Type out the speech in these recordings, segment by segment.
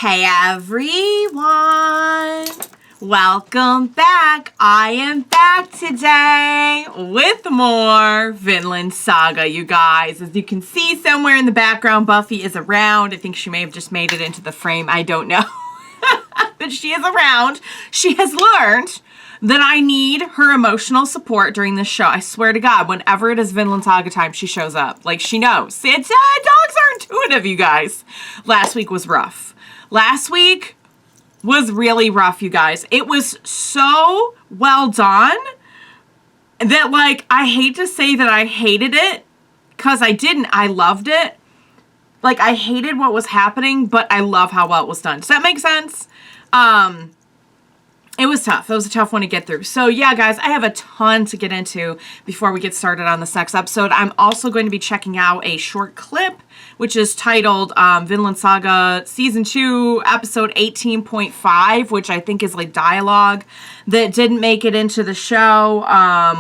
Hey everyone! Welcome back! I am back today with more Vinland Saga, you guys. As you can see somewhere in the background, Buffy is around. I think she may have just made it into the frame. I don't know. But she is around. She has learned that I need her emotional support during this show. I swear to God, whenever it is Vinland Saga time, she shows up. Like, she knows. Dogs are intuitive, you guys. Last week was rough. Last week was really rough, you guys. It was so well done that, like, I hate to say that I hated it, because I didn't. I loved it. Like, I hated what was happening, but I love how well it was done. Does that make sense? It was tough. It was a tough one to get through. So yeah, guys, I have a ton to get into before we get started on this next episode. I'm also going to be checking out a short clip, which is titled Vinland Saga Season 2, Episode 18.5, which I think is like dialogue that didn't make it into the show,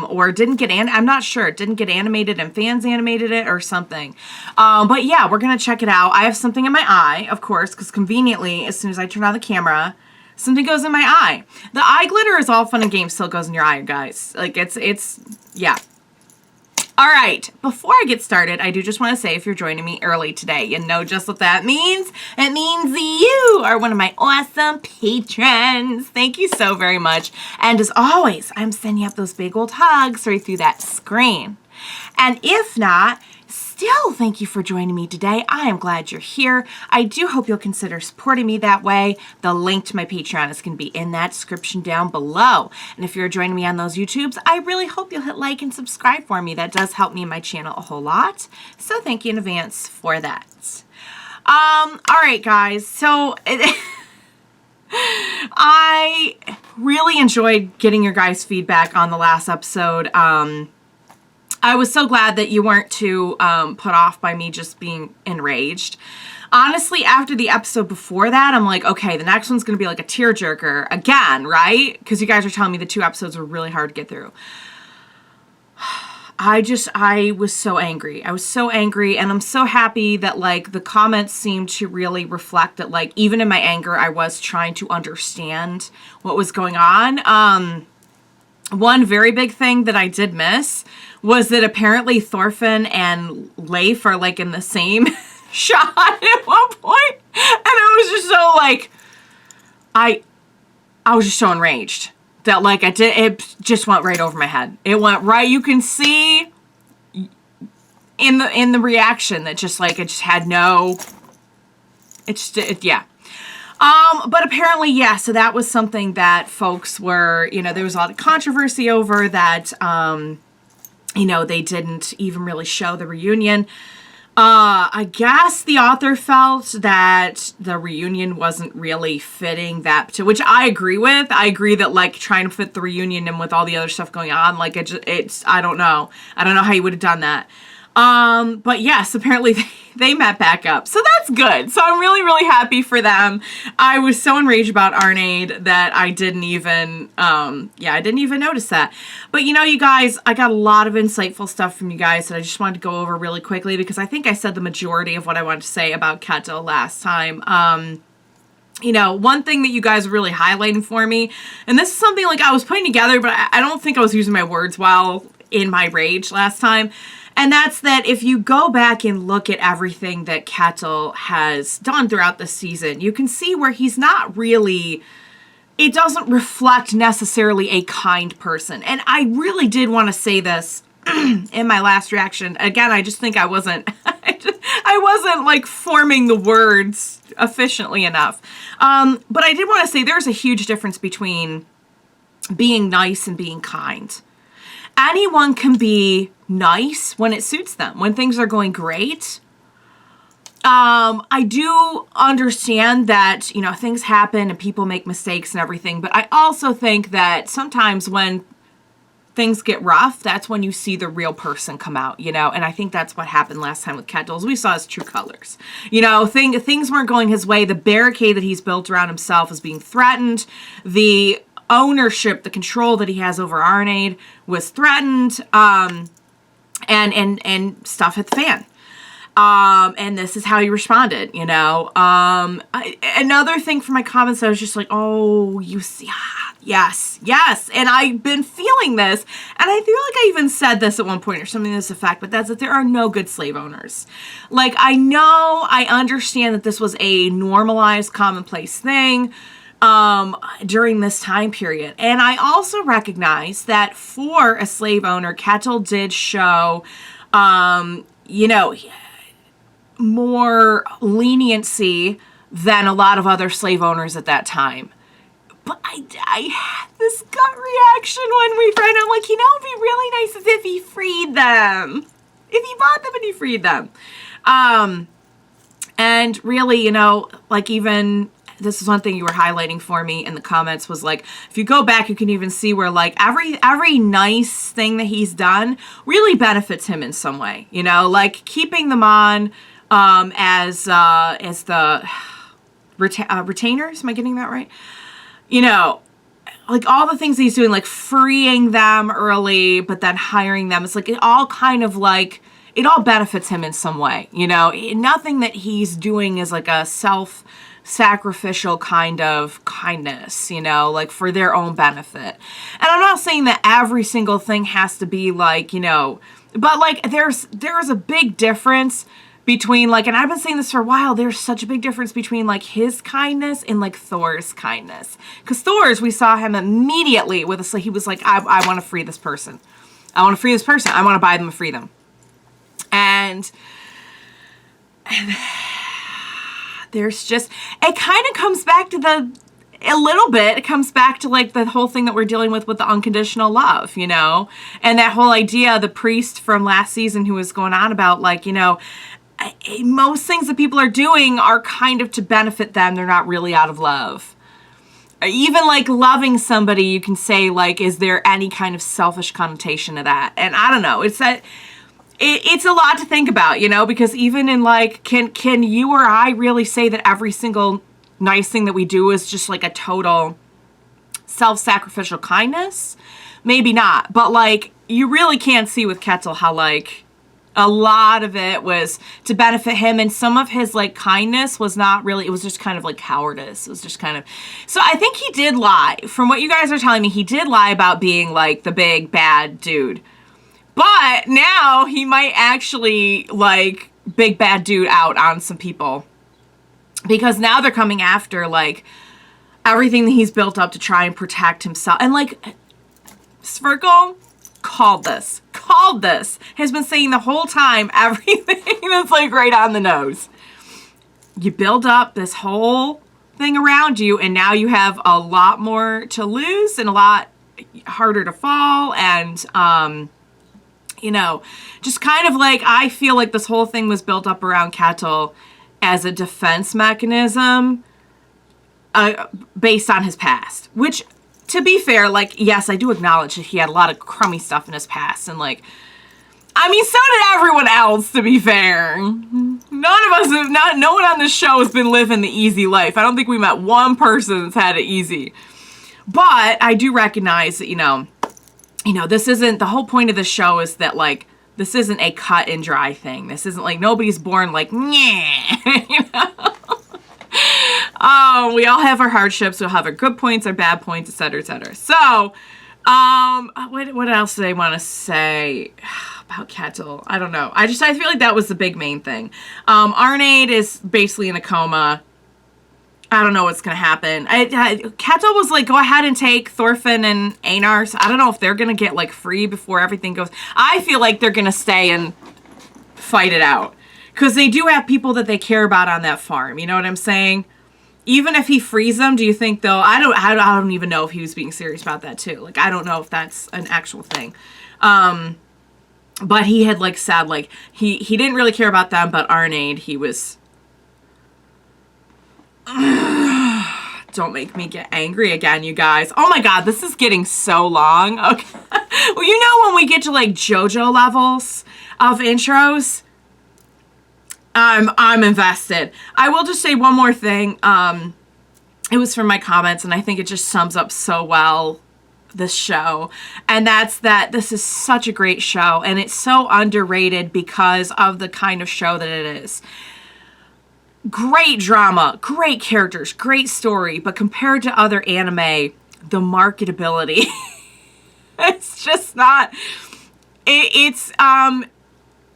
or didn't get, I'm not sure, it didn't get animated and fans animated it or something. But yeah, we're going to check it out. I have something in my eye, of course, because conveniently, as soon as I turn on the camera, something goes in my eye. The eye glitter is all fun and games till it goes in your eye, guys. Like, yeah. All right, before I get started, I do just want to say if you're joining me early today, you know just what that means. It means you are one of my awesome patrons. Thank you so very much. And as always, I'm sending up those big old hugs right through that screen. And if not, still, thank you for joining me today. I am glad you're here. I do hope you'll consider supporting me that way. The link to my Patreon is going to be in that description down below. And if you're joining me on those YouTubes, I really hope you'll hit like and subscribe for me. That does help me and my channel a whole lot. So thank you in advance for that. All right, guys. So I really enjoyed getting your guys' feedback on the last episode. I was so glad that you weren't too put off by me just being enraged. Honestly, after the episode before that, I'm like, okay, the next one's going to be like a tearjerker again, right? Because you guys are telling me the 2 episodes were really hard to get through. I was so angry. I was so angry, and I'm so happy that, like, the comments seemed to really reflect that, like, even in my anger, I was trying to understand what was going on. One very big thing that I did miss was that apparently Thorfinn and Leif are like in the same shot at one point. And I was just so like, I was just so enraged that like it just went right over my head. It went right, you can see in the reaction that just like, it just had no, yeah. But apparently, yeah, so that was something that folks were, you know, there was a lot of controversy over that, you know, they didn't even really show the reunion. I guess the author felt that the reunion wasn't really fitting that, which I agree with. I agree that, like, trying to fit the reunion in with all the other stuff going on, like, it's, I don't know. I don't know how you would have done that. But yes, apparently they met back up. So that's good. So I'm really, really happy for them. I was so enraged about Arnheid that I didn't even, I didn't even notice that. But you know, you guys, I got a lot of insightful stuff from you guys that I just wanted to go over really quickly because I think I said the majority of what I wanted to say about Ketil last time. You know, one thing that you guys are really highlighting for me, and this is something like I was putting together, but I don't think I was using my words well in my rage last time. And that's that if you go back and look at everything that Ketil has done throughout the season, you can see where he's not really, it doesn't reflect necessarily a kind person. And I really did want to say this in my last reaction. Again, I just think I wasn't, I wasn't like forming the words efficiently enough. But I did want to say there's a huge difference between being nice and being kind. Anyone can be nice when it suits them, when things are going great. I do understand that, you know, things happen and people make mistakes and everything, but I also think that sometimes when things get rough, that's when you see the real person come out, you know, and I think that's what happened last time with Ketil. We saw his true colors. You know, things weren't going his way. The barricade that he's built around himself is being threatened. The ownership, the control that he has over Arnheid was threatened, and stuff hit the fan. And this is how he responded, you know. Another thing for my comments, I was just like, oh, you see, yes. And I've been feeling this. And I feel like I even said this at one point or something to this effect, but that's that there are no good slave owners. Like, I understand that this was a normalized, commonplace thing during this time period. And I also recognize that for a slave owner, Ketil did show, you know, more leniency than a lot of other slave owners at that time. But I had this gut reaction when we found out, like, you know, it'd be really nice if he freed them. If he bought them and he freed them. And really, you know, like, even, this is one thing you were highlighting for me in the comments, was like, if you go back, you can even see where, like, every nice thing that he's done really benefits him in some way, you know, like keeping them on as the retainers. Am I getting that right? You know, like all the things he's doing, like freeing them early, but then hiring them. It's like, it all kind of like, it all benefits him in some way, you know. Nothing that he's doing is like a self-sacrificial kind of kindness, you know, like for their own benefit. And I'm not saying that every single thing has to be like, you know, but like there's a big difference between, like, and I've been saying this for a while, there's such a big difference between like his kindness and like Thor's kindness. Because Thor's, we saw him immediately with he was like, I want to free this person. I want to free this person. I want to buy them and free them. And there's just, it kind of comes back to a little bit, it comes back to like the whole thing that we're dealing with the unconditional love, you know, and that whole idea, the priest from last season who was going on about, like, you know, most things that people are doing are kind of to benefit them. They're not really out of love. Even like loving somebody, you can say, like, is there any kind of selfish connotation to that? And I don't know. It's that it's a lot to think about, you know, because even in like, can you or I really say that every single nice thing that we do is just like a total self-sacrificial kindness? Maybe not. But like, you really can't see with Ketil how like a lot of it was to benefit him, and some of his like kindness was not really, it was just kind of like cowardice. It was just kind of, so I think he did lie. From what you guys are telling me, he did lie about being like the big bad dude. But now he might actually like big bad dude out on some people, because now they're coming after like everything that he's built up to try and protect himself. And like Thorgil called this, has been saying the whole time, everything that's like right on the nose. You build up this whole thing around you, and now you have a lot more to lose and a lot harder to fall. And, you know, just kind of like, I feel like this whole thing was built up around Ketil as a defense mechanism based on his past, which, to be fair, like, yes, I do acknowledge that he had a lot of crummy stuff in his past, and like, I mean, so did everyone else, to be fair. None of us have, no one on this show has been living the easy life. I don't think we met one person that's had it easy. But I do recognize that, you know, this isn't, the whole point of this show is that, like, this isn't a cut and dry thing. This isn't like, nobody's born like, nyeh, you know? We all have our hardships. We'll have our good points, our bad points, etc., etc. So, what else did I want to say about Ketil? I don't know. I feel like that was the big main thing. Arnheid is basically in a coma. I don't know what's going to happen. Ketil was like, go ahead and take Thorfinn and Einar. So I don't know if they're going to get like free before everything goes. I feel like they're going to stay and fight it out, because they do have people that they care about on that farm. You know what I'm saying? Even if he frees them, do you think they'll... I don't even know if he was being serious about that too. Like, I don't know if that's an actual thing. But he had like said, like, he didn't really care about them, but Arnheid, he was... Don't make me get angry again, you guys. Oh my god, this is getting so long. Okay. Well, you know when we get to like JoJo levels of intros, I'm invested. I will just say one more thing. It was from my comments, and I think it just sums up so well this show, and that's that this is such a great show, and it's so underrated because of the kind of show that it is. Great drama, great characters, great story, but compared to other anime, the marketability, it's just not, it's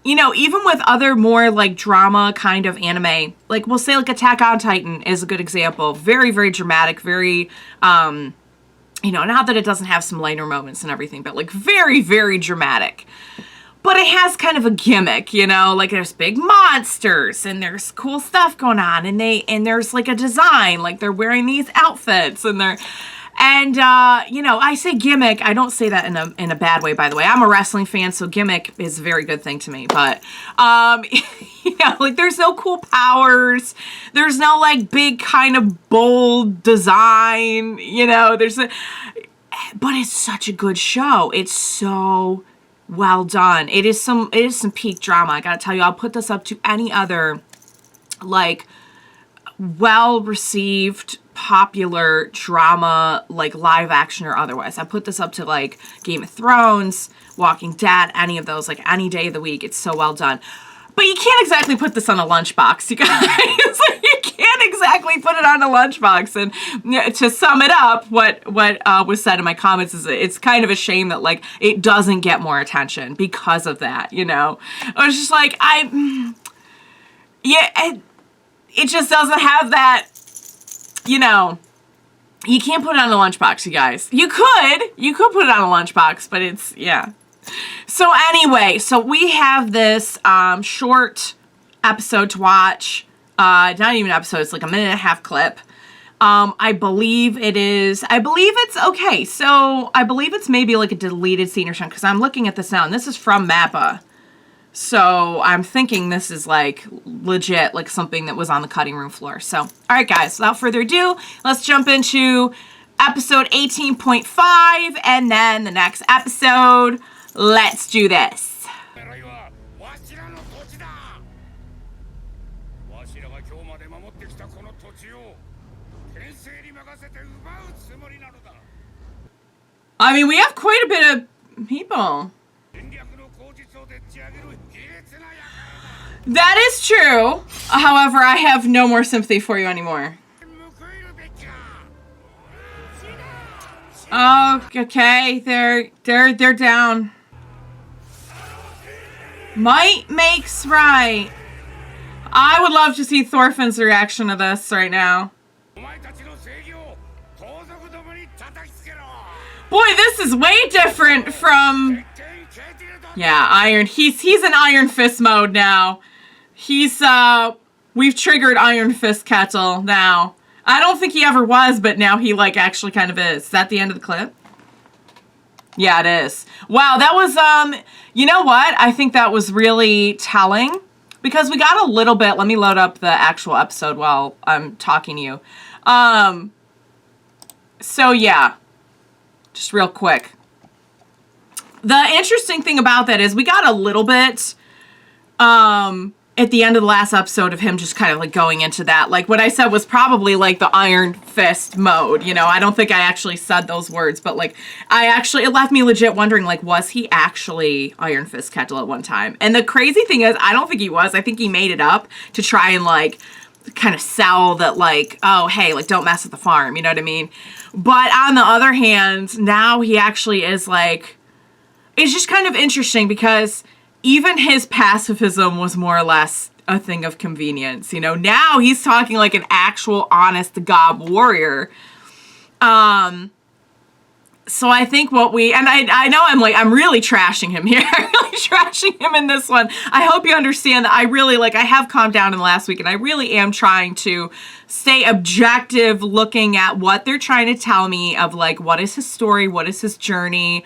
you know, even with other more like drama kind of anime, like we'll say like Attack on Titan is a good example. Very, very dramatic, very, you know, not that it doesn't have some lighter moments and everything, but like very, very dramatic. But it has kind of a gimmick, you know, like there's big monsters and there's cool stuff going on, and there's like a design, like they're wearing these outfits and you know, I say gimmick, I don't say that in a bad way, by the way. I'm a wrestling fan, so gimmick is a very good thing to me, but you know, like there's no cool powers, there's no like big kind of bold design, you know, but it's such a good show. It's so well done. It is some peak drama. I gotta tell you, I'll put this up to any other like well-received popular drama, like live action or otherwise. I put this up to like Game of Thrones, Walking Dead, any of those, like any day of the week. It's so well done. But you can't exactly put this on a lunchbox, you guys. Like, you can't exactly put it on a lunchbox. And to sum it up, what was said in my comments is it's kind of a shame that like it doesn't get more attention because of that, you know. I was just like, it just doesn't have that, you know. You can't put it on a lunchbox, you guys. You could put it on a lunchbox, but it's, yeah. So anyway, so we have this short episode to watch. Not even episode, it's like a 1.5-minute clip. I believe it's okay. So I believe it's maybe like a deleted scene or something, because I'm looking at this now, and this is from Mappa. So I'm thinking this is like legit, like something that was on the cutting room floor. So, all right, guys, without further ado, let's jump into episode 18.5 and then the next episode. Let's do this. I mean, we have quite a bit of people. That is true. However, I have no more sympathy for you anymore. Oh, okay. They're down. Might makes right. I would love to see Thorfinn's reaction to this right now. Boy, this is way different from... Yeah, Iron. He's in Iron Fist mode now. We've triggered Iron Fist Ketil now. I don't think he ever was, but now he, like, actually kind of is. Is that the end of the clip? Yeah, it is. Wow, that was, you know what? I think that was really telling, because we got a little bit, let me load up the actual episode while I'm talking to you. So yeah, just real quick. The interesting thing about that is we got a little bit, at the end of the last episode of him just kind of like going into that. Like what I said was probably like the Iron Fist mode, you know. I don't think I actually said those words, but like it left me legit wondering, like, was he actually Iron Fist Ketil at one time? And the crazy thing is, I don't think he was. I think he made it up to try and like kind of sell that, like, oh, hey, like, don't mess with the farm, you know what I mean? But on the other hand, now he actually is like, it's just kind of interesting because even his pacifism was more or less a thing of convenience, you know. Now he's talking like an actual honest-to-God warrior. So I think I know I'm really trashing him here. I'm really trashing him in this one. I hope you understand that I have calmed down in the last week, and I really am trying to stay objective looking at what they're trying to tell me of, like, what is his story, what is his journey,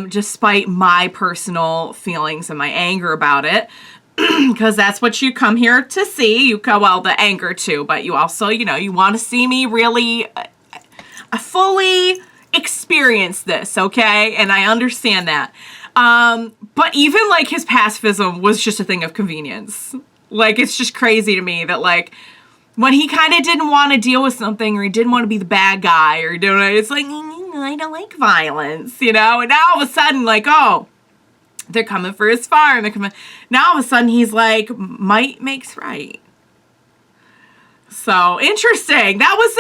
despite my personal feelings and my anger about it, because that's what you come here to see. The anger too, but you also, you know, you want to see me really fully experience this, okay? And I understand that. But even, like, his pacifism was just a thing of convenience. Like, it's just crazy to me that, like, when he kind of didn't want to deal with something, or he didn't want to be the bad guy, or doing it, it's like, I don't like violence, you know? And now all of a sudden, like, oh, they're coming for his farm. They're coming. Now all of a sudden he's like, might makes right. So interesting. That was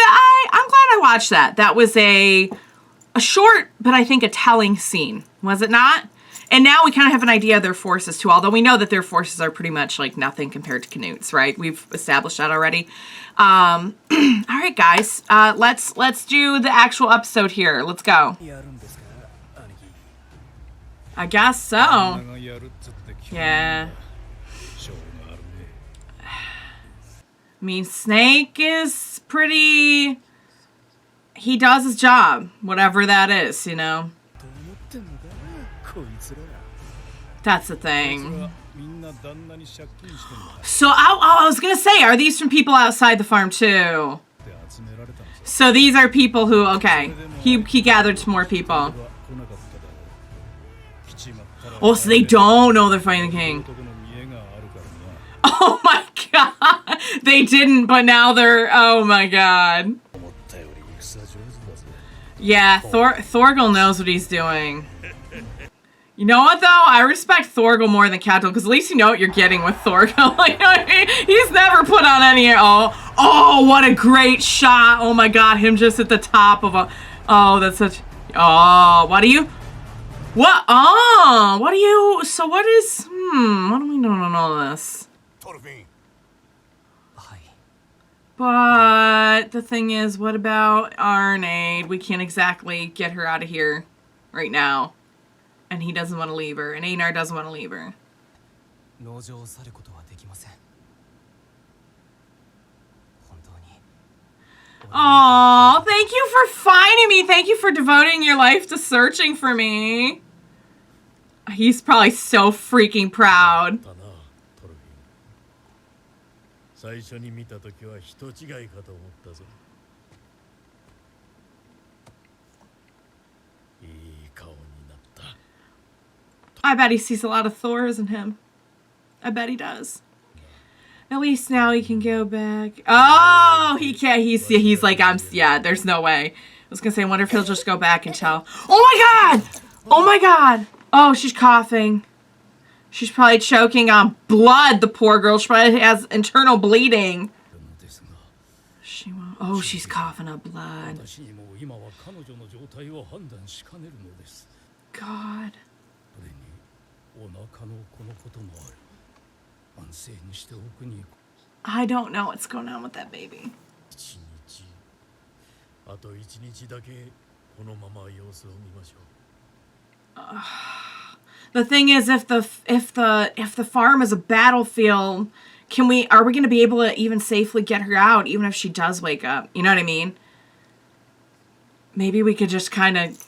I'm glad I watched that. That was a short, but I think a telling scene, was it not? And now we kind of have an idea of their forces too, although we know that their forces are pretty much like nothing compared to Canute's, right? We've established that already. All right, guys, let's do the actual episode here. Let's go. I guess so. Yeah. I mean, Snake is pretty... He does his job, whatever that is, you know? That's the thing. So, I was gonna say, are these from people outside the farm, too? So these are people who, okay, he gathered some more people. Oh, so they don't know they're fighting the king. Oh my god! They didn't, but now they're... Oh my god. Yeah, Thorgil knows what he's doing. You know what, though? I respect Thorgil more than Ketil, because at least you know what you're getting with Thorgil. Like, he's never put on any... Oh, what a great shot. Oh my god, him just at the top of a... Oh, that's such... Oh, what do you... What? Oh, what do you... So what is... What do we know on all this? But the thing is, what about Arnheid? We can't exactly get her out of here right now. And he doesn't want to leave her. And Einar doesn't want to leave her. Oh, thank you for finding me. Thank you for devoting your life to searching for me. He's probably so freaking proud. I bet he sees a lot of Thors in him. I bet he does. At least now he can go back. Oh, he can't. He's like, yeah, there's no way. I was gonna say, I wonder if he'll just go back and tell. Oh my god! Oh my god! Oh, she's coughing. She's probably choking on blood, the poor girl. She probably has internal bleeding. She won't. Oh, she's coughing up blood. God. I don't know what's going on with that baby. The thing is, if the farm is a battlefield, are we going to be able to even safely get her out, even if she does wake up? You know what I mean? Maybe we could just kind of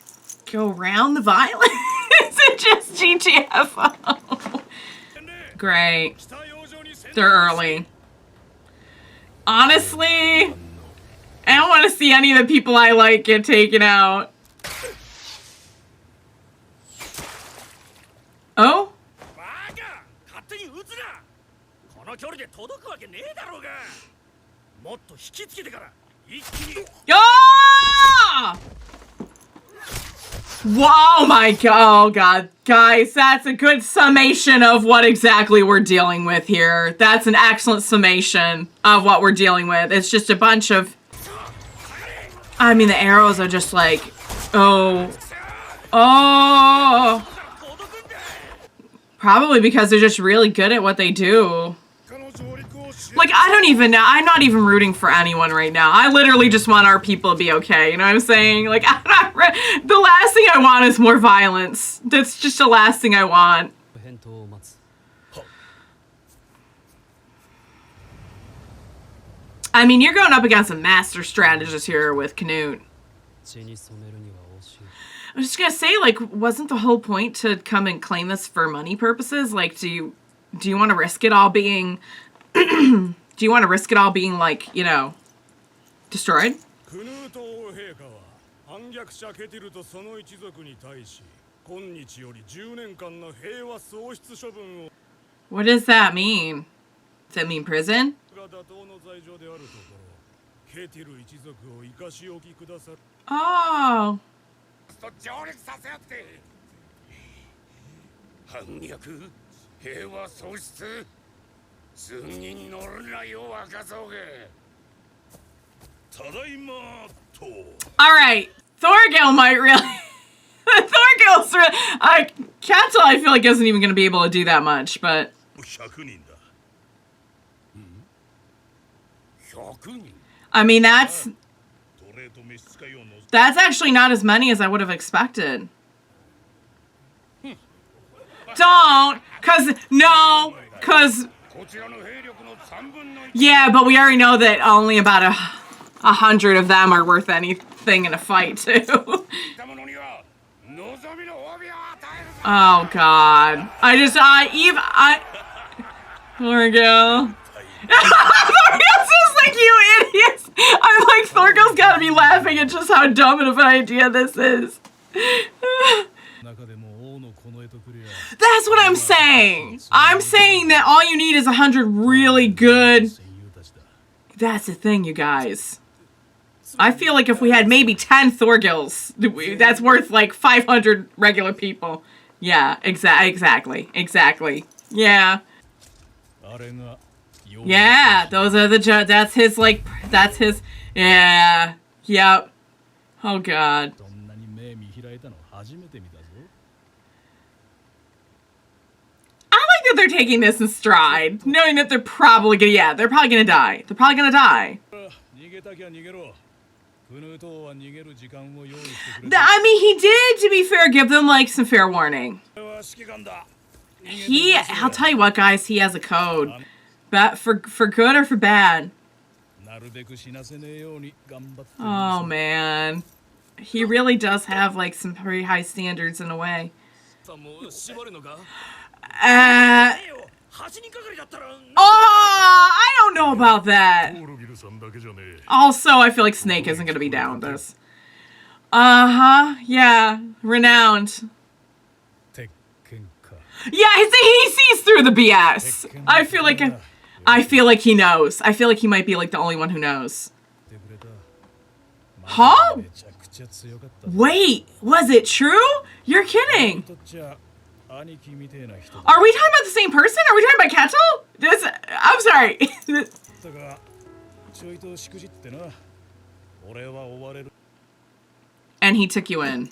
go around the violence and just GTFO. Great. They're early. Honestly, I don't want to see any of the people I like get taken out. Oh? Ah! Whoa, my god. Oh god. Guys, that's a good summation of what exactly we're dealing with here. That's an excellent summation of what we're dealing with. It's just a bunch of... I mean, the arrows are just like... Oh. Oh. Probably because they're just really good at what they do. Like, I don't even know. I'm not even rooting for anyone right now. I literally just want our people to be okay. You know what I'm saying? Like, the last thing I want is more violence. That's just the last thing I want. I mean, you're going up against a master strategist here with Canute. I was just gonna say, like, wasn't the whole point to come and claim this for money purposes? Like, do you want to risk it all being... do you want to risk it all being, like, you know, destroyed? What does that mean? Does that mean prison? Oh. Alright, Thorgil might really... Thorgil's really... Ketil, I feel like, isn't even going to be able to do that much, but... I mean, that's actually not as many as I would have expected. Don't! Cause... Yeah, but we already know that only about 100 of them are worth anything in a fight, too. Oh, God. Thorgil. Thorgil's just like, you idiots! I'm like, Thorgil's gotta be laughing at just how dumb of an idea this is. That's what I'm saying. I'm saying that all you need is 100 really good... That's the thing, you guys. I feel like if we had maybe 10 Thorgils, that's worth like 500 regular people. Yeah, exactly. Yeah. Yeah, those are the that's his, yeah, yep. Oh, God. I like that they're taking this in stride, knowing that they're probably gonna, they're probably gonna die. I mean, he did, to be fair, give them, like, some fair warning. I'll tell you what, guys, he has a code. But for good or for bad? Oh, man. He really does have, like, some pretty high standards in a way. I don't know about that. Also, I feel like Snake isn't going to be down with this. Yeah. Renowned. Yeah, he sees through the BS. I feel like he knows. I feel like he might be like the only one who knows. Huh? Wait, was it true? You're kidding. Are we talking about the same person? Are we talking about Ketil? I'm sorry. And he took you in.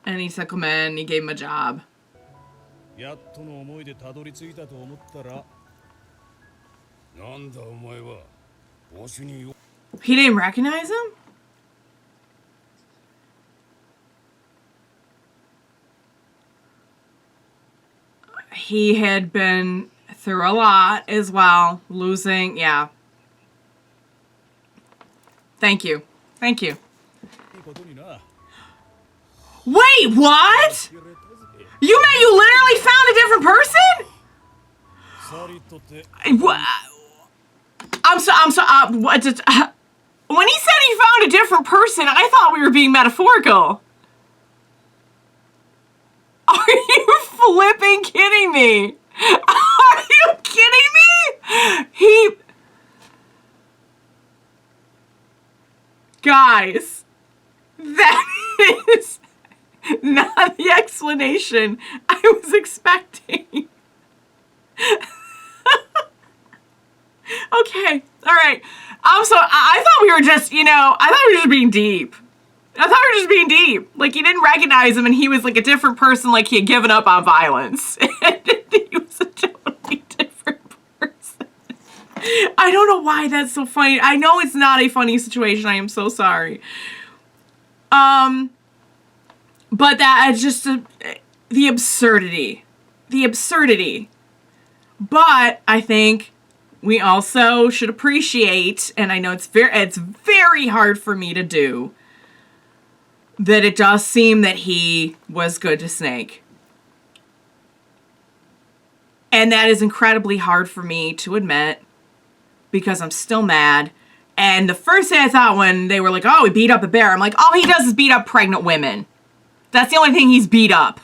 And he took him in, he gave him a job. He didn't recognize him? He had been through a lot as well, losing, yeah. Thank you. Wait, what? You mean you literally found a different person? When he said he found a different person, I thought we were being metaphorical. Are you flipping kidding me? Are you kidding me? Guys, that is not the explanation I was expecting. Okay, all right. I thought we were just, being deep. Like, you didn't recognize him and he was like a different person, like he had given up on violence. He was a totally different person. I don't know why that's so funny. I know it's not a funny situation. I am so sorry. But that is just the absurdity. But I think we also should appreciate, and I know it's very hard for me to do, that it does seem that he was good to Snake. And that is incredibly hard for me to admit, because I'm still mad. And the first thing I thought when they were like, oh, he beat up a bear, I'm like, all he does is beat up pregnant women. That's the only thing he's beat up.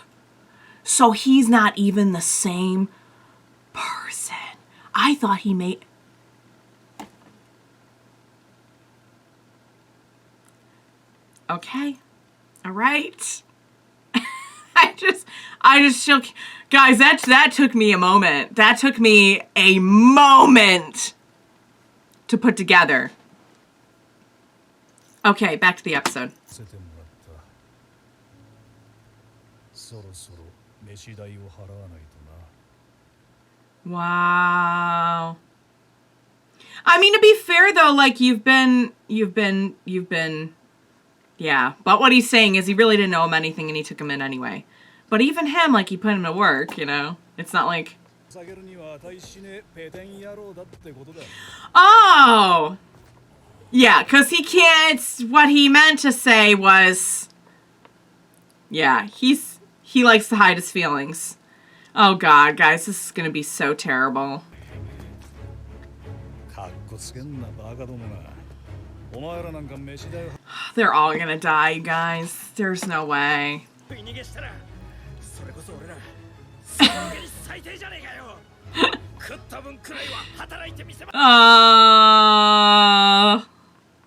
So he's not even the same person. I thought he made... Okay. All right. I just shook. Guys, that took me a moment. That took me a moment to put together. Okay, back to the episode. Wow. I mean, to be fair though, like you've been, yeah. But what he's saying is he really didn't know him anything and he took him in anyway. But even him, like he put him to work, you know? It's not like... Oh! Yeah, because he can't... What he meant to say was... Yeah, he likes to hide his feelings. Oh god, guys, this is gonna be so terrible. They're all gonna die, you guys. There's no way.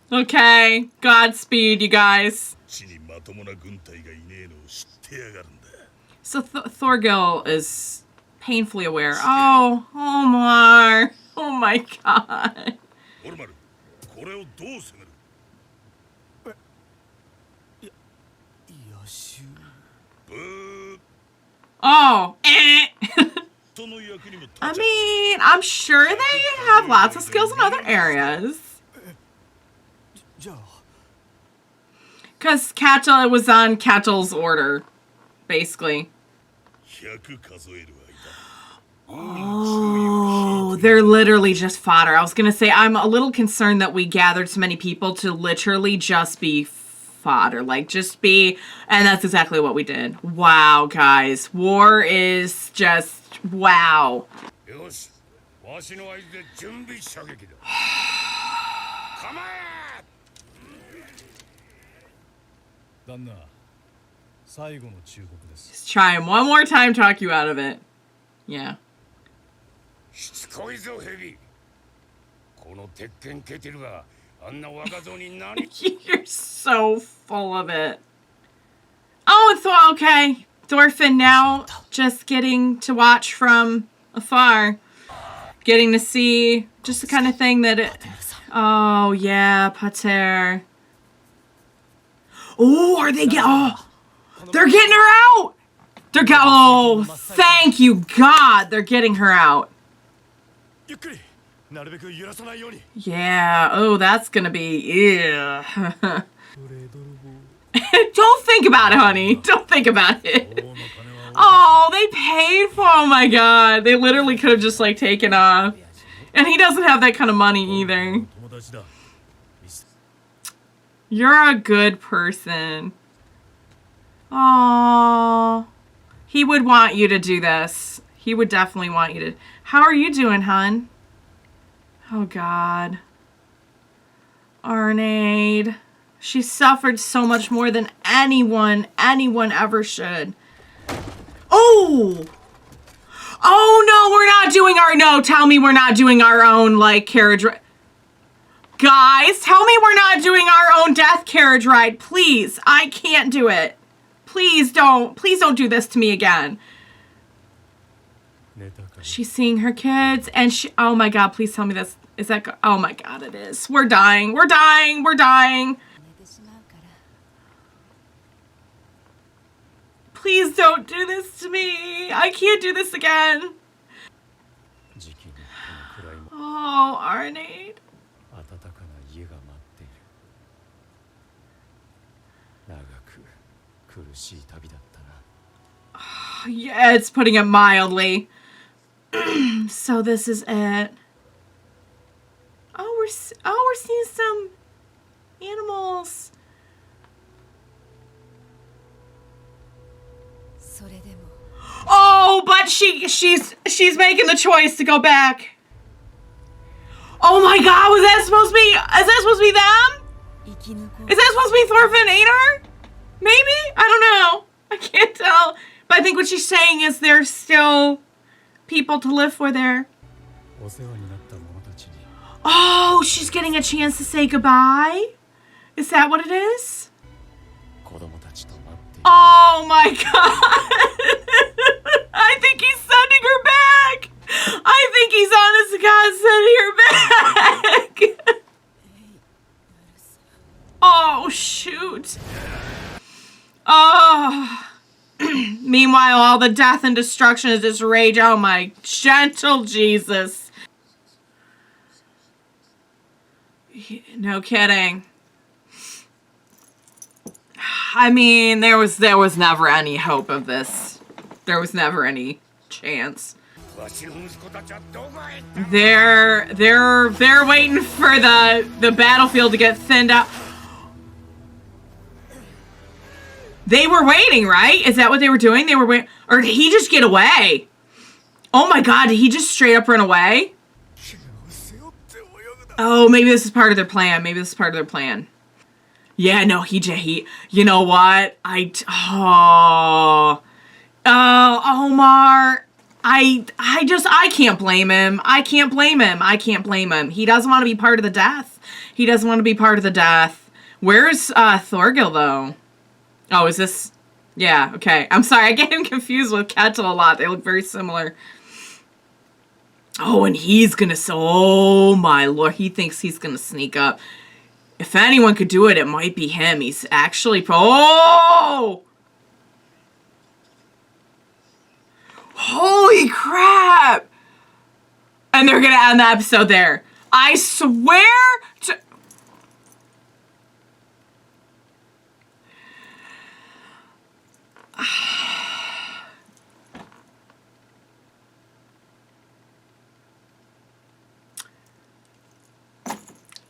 Okay. Godspeed, you guys. So Thorgil is painfully aware. Oh, Olmar. Oh my god. Oh, I mean, I'm sure they have lots of skills in other areas. Because Ketil, it was on Ketil's order, basically. Oh, they're literally just fodder. I was going to say, I'm a little concerned that we gathered so many people to literally just be fodder. Like, just be... And that's exactly what we did. Wow, guys. War is just... Wow. Just try him one more time, talk you out of it. Yeah. You're so full of it. Oh, it's okay. Thorfinn now just getting to watch from afar. Getting to see just the kind of thing that it... Oh, yeah, pater. Oh, are they Oh, they're getting her out! They're oh, thank you, God! They're getting her out. Yeah, oh, that's gonna be... Ew. Don't think about it, honey. Don't think about it. Oh, they paid for... Oh, my God. They literally could have just, like, taken off. And he doesn't have that kind of money, either. You're a good person. Aww. He would want you to do this. He would definitely want you to... How are you doing, hun? Oh, God. Arnheid. She suffered so much more than anyone ever should. Oh! Oh, no, we're not doing our... No, tell me we're not doing our own, like, carriage ride. Guys, tell me we're not doing our own death carriage ride, please. I can't do it. Please don't. Please don't do this to me again. She's seeing her kids, and she... Oh, my God, please tell me this. Is that... Oh, my God, it is. We're dying. We're dying. We're dying. Please don't do this to me. I can't do this again. Oh, Arnheid. Yeah, it's putting it mildly. So this is it. Oh, we're seeing some animals. Oh, but she's making the choice to go back. Oh my God, was that supposed to be? Is that supposed to be them? Is that supposed to be Thorfinn ate her? Maybe? I don't know. I can't tell. But I think what she's saying is there's still people to live for there. Oh, she's getting a chance to say goodbye? Is that what it is? Oh my god! I think he's sending her back! I think he's honest to God sending her back! Oh, shoot. Oh. Meanwhile, all the death and destruction is just rage. Oh my gentle Jesus. No kidding. I mean, there was never any hope of this. There was never any chance. They're waiting for the battlefield to get thinned out. They were waiting, right? Is that what they were doing? They were waiting, or did he just get away? Oh my god, did he just straight up run away? Oh, maybe this is part of their plan. Maybe this is part of their plan. Yeah, no, he you know what? Omar, I can't blame him. I can't blame him. He doesn't want to be part of the death. Where's Thorgil, though? Oh, is this? Yeah, okay. I'm sorry, I get him confused with Ketil a lot. They look very similar. Oh, and he's gonna, oh my lord, he thinks he's gonna sneak up. If anyone could do it, it might be him. He's actually, oh! Holy crap! And they're gonna end the episode there. I swear to...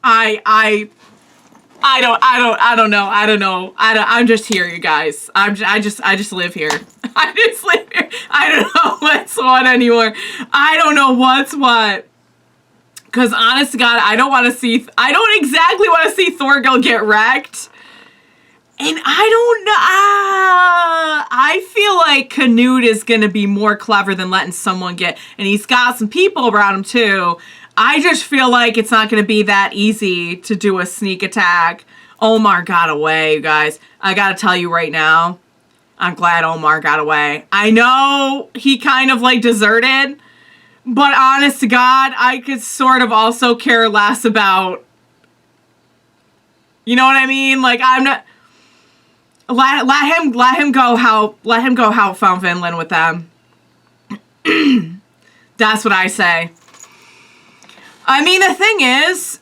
I don't know. I'm just here, you guys. I just live here. I just live here. I don't know what's what anymore. I don't know what's what. Cause honest to God, I don't exactly want to see Thorgil get wrecked. And I don't know. I feel like Canute is gonna be more clever than letting someone get, and he's got some people around him too. I just feel like it's not going to be that easy to do a sneak attack. Olmar got away, you guys. I got to tell you right now, I'm glad Olmar got away. I know he kind of like deserted, but honest to God, I could sort of also care less about, you know what I mean? Like, I'm not, let him go help found Vinland with them. That's what I say. I mean, the thing is,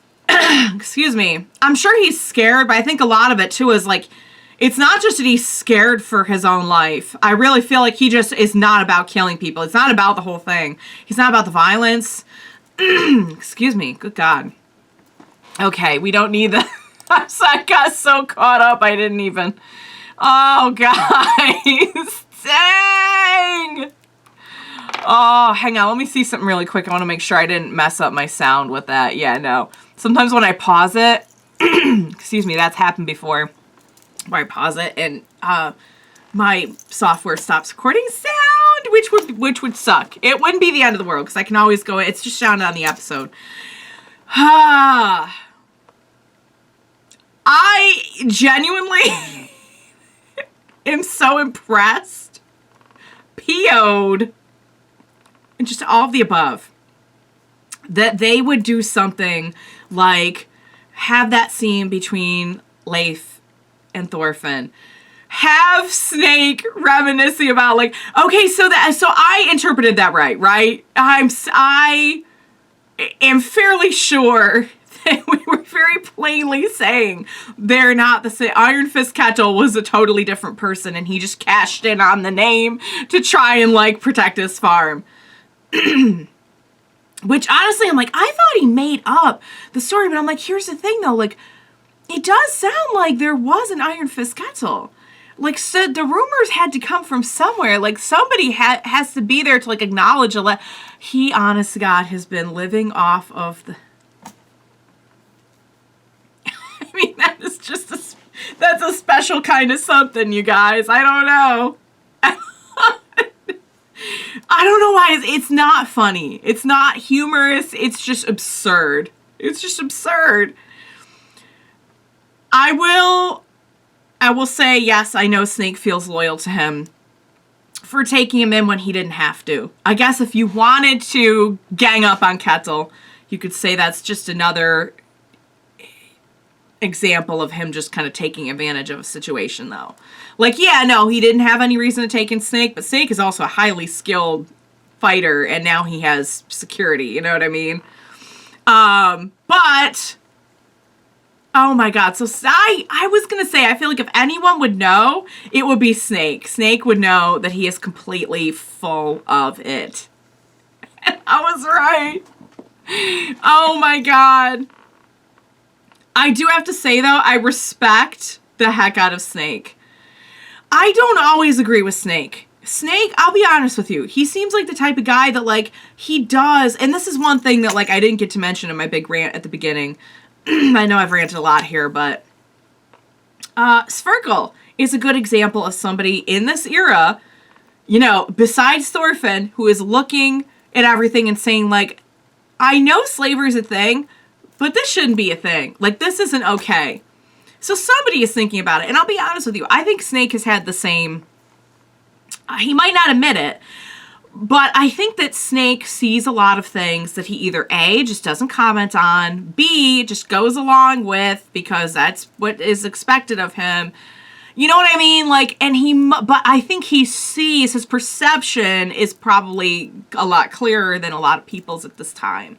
excuse me, I'm sure he's scared, but I think a lot of it, too, is, like, it's not just that he's scared for his own life. I really feel like he just is not about killing people. It's not about the whole thing. He's not about the violence. Excuse me. Good God. Okay, we don't need the... I got so caught up, I didn't even... Oh, guys. Dang! Oh, hang on. Let me see something really quick. I want to make sure I didn't mess up my sound with that. Yeah, no. Sometimes when I pause it, excuse me, that's happened before, where I pause it and my software stops recording sound, which would suck. It wouldn't be the end of the world because I can always go, it's just sound on the episode. I genuinely am so impressed, PO'd, and just all of the above, that they would do something like have that scene between Leif and Thorfinn, have Snake reminiscing about like, okay, so I interpreted that right? I am fairly sure that we were very plainly saying they're not the same. Iron Fist Ketil was a totally different person, and he just cashed in on the name to try and like protect his farm. Which honestly, I'm like, I thought he made up the story, but I'm like, here's the thing though, like, it does sound like there was an Iron Fist Ketil. Like, so the rumors had to come from somewhere. Like, somebody has to be there to like acknowledge he, honest to God, has been living off of the... I mean, that is just that's a special kind of something, you guys. I don't know. I don't know why it's not funny. It's not humorous. It's just absurd. It's just absurd. I will say, yes, I know Snake feels loyal to him for taking him in when he didn't have to. I guess if you wanted to gang up on Ketil, you could say that's just another example of him just kind of taking advantage of a situation, though. Like, yeah, no, he didn't have any reason to take in Snake, but Snake is also a highly skilled fighter, and now he has security, you know what I mean? But, oh my god, so I was gonna say, I feel like if anyone would know, it would be Snake. Snake would know that he is completely full of it. And I was right. Oh my god. I do have to say, though, I respect the heck out of Snake. I don't always agree with Snake. Snake, I'll be honest with you, he seems like the type of guy that, like, he does, and this is one thing that, like, I didn't get to mention in my big rant at the beginning. I know I've ranted a lot here, but Thorgil is a good example of somebody in this era, you know, besides Thorfinn, who is looking at everything and saying, like, I know slavery is a thing, but this shouldn't be a thing. Like, this isn't okay. So somebody is thinking about it. And I'll be honest with you, I think Snake has had the same... he might not admit it, but I think that Snake sees a lot of things that he either A, just doesn't comment on, B, just goes along with because that's what is expected of him. You know what I mean? Like, and but I think he sees, his perception is probably a lot clearer than a lot of people's at this time.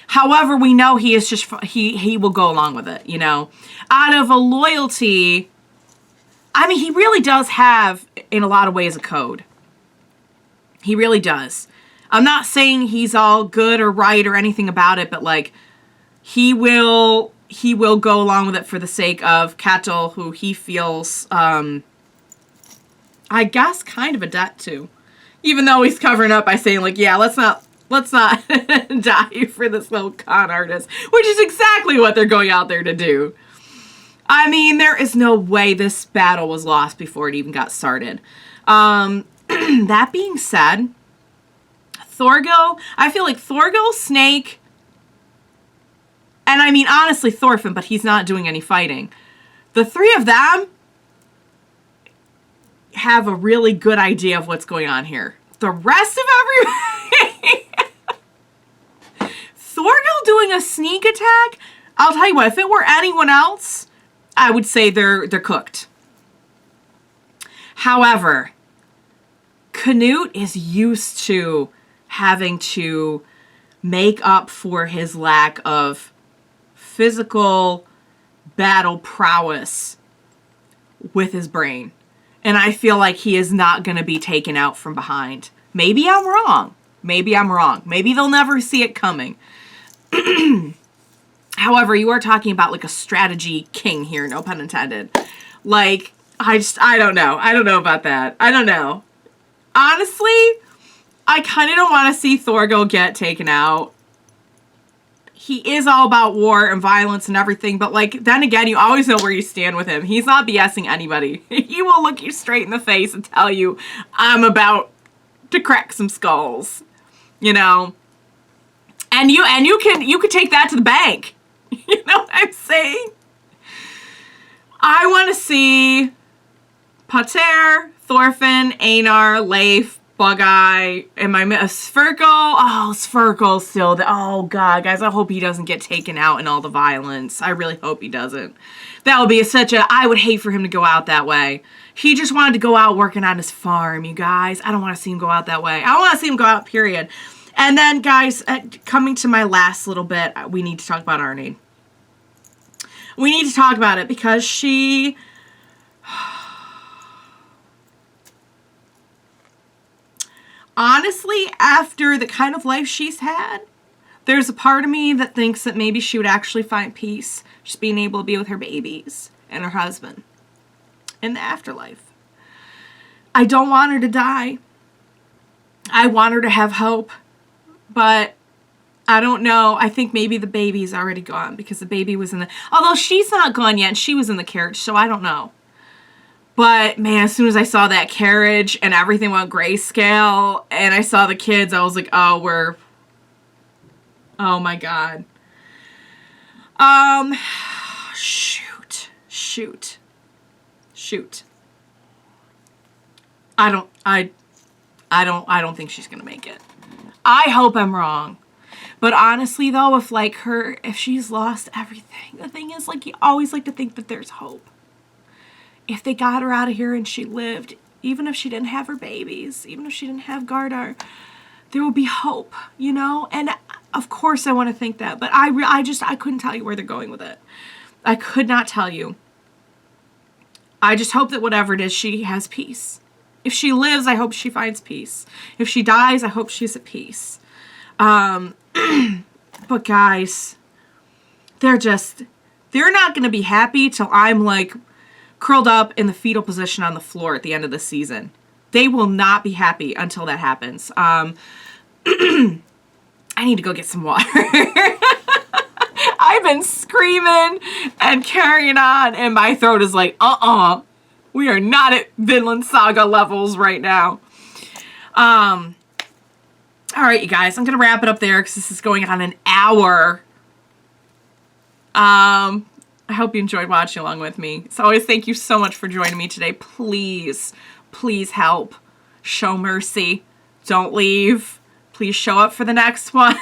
However, we know he is just, he will go along with it, you know. Out of a loyalty, I mean, he really does have, in a lot of ways, a code. He really does. I'm not saying he's all good or right or anything about it, but, like, he will go along with it for the sake of Ketil, who he feels, I guess, kind of a debt to. Even though he's covering up by saying, like, yeah, let's not die for this little con artist, which is exactly what they're going out there to do. I mean, there is no way this battle was lost before it even got started. That being said, Thorgil, I feel like Thorgil, Snake, and I mean, honestly, Thorfinn, but he's not doing any fighting. The three of them have a really good idea of what's going on here. The rest of everybody... Thorgil doing a sneak attack? I'll tell you what, if it were anyone else, I would say they're cooked. However, Canute is used to having to make up for his lack of physical battle prowess with his brain. And I feel like he is not going to be taken out from behind. Maybe I'm wrong. Maybe I'm wrong. Maybe they'll never see it coming. However, you are talking about, like, a strategy king here, no pun intended. Like, I don't know. I don't know about that. I don't know. Honestly, I kind of don't want to see Thorgil get taken out. He is all about war and violence and everything, but, like, then again, you always know where you stand with him. He's not BSing anybody. He will look you straight in the face and tell you, I'm about to crack some skulls. You know? And you could take that to the bank. You know what I'm saying? I want to see Pater, Thorfinn, Einar, Leif, Bug-Eye, and my Sverkel. Oh, Sverkel's still there. Oh, God, guys, I hope he doesn't get taken out in all the violence. I really hope he doesn't. That would be I would hate for him to go out that way. He just wanted to go out working on his farm, you guys. I don't want to see him go out that way. I don't want to see him go out, period. And then, guys, coming to my last little bit, we need to talk about Arnheid. We need to talk about it because she... Honestly, after the kind of life she's had, there's a part of me that thinks that maybe she would actually find peace just being able to be with her babies and her husband in the afterlife. I don't want her to die. I want her to have hope. But I don't know. I think maybe the baby's already gone because the baby was in the... Although she's not gone yet. She was in the carriage, so I don't know. But man, as soon as I saw that carriage and everything went grayscale and I saw the kids, I was like, oh my God. Shoot. I don't think she's gonna make it. I hope I'm wrong. But honestly though, if she's lost everything, the thing is, like, you always like to think that there's hope. If they got her out of here and she lived, even if she didn't have her babies, even if she didn't have Gardar, there will be hope, you know? And of course I want to think that, but I couldn't tell you where they're going with it. I could not tell you. I just hope that whatever it is, she has peace. If she lives, I hope she finds peace. If she dies, I hope she's at peace. But guys, they're not going to be happy till I'm like curled up in the fetal position on the floor at the end of the season. They will not be happy until that happens. I need to go get some water. I've been screaming and carrying on, and my throat is like, we are not at Vinland Saga levels right now. All right, you guys, I'm going to wrap it up there because this is going on an hour. I hope you enjoyed watching along with me. As always, thank you so much for joining me today. Please help. Show mercy. Don't leave. Please show up for the next one.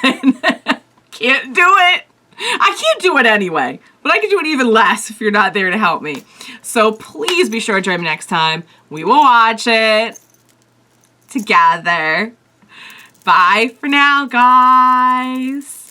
Can't do it. I can't do it anyway, but I can do it even less if you're not there to help me. So please be sure to join me next time. We will watch it together. Bye for now, guys.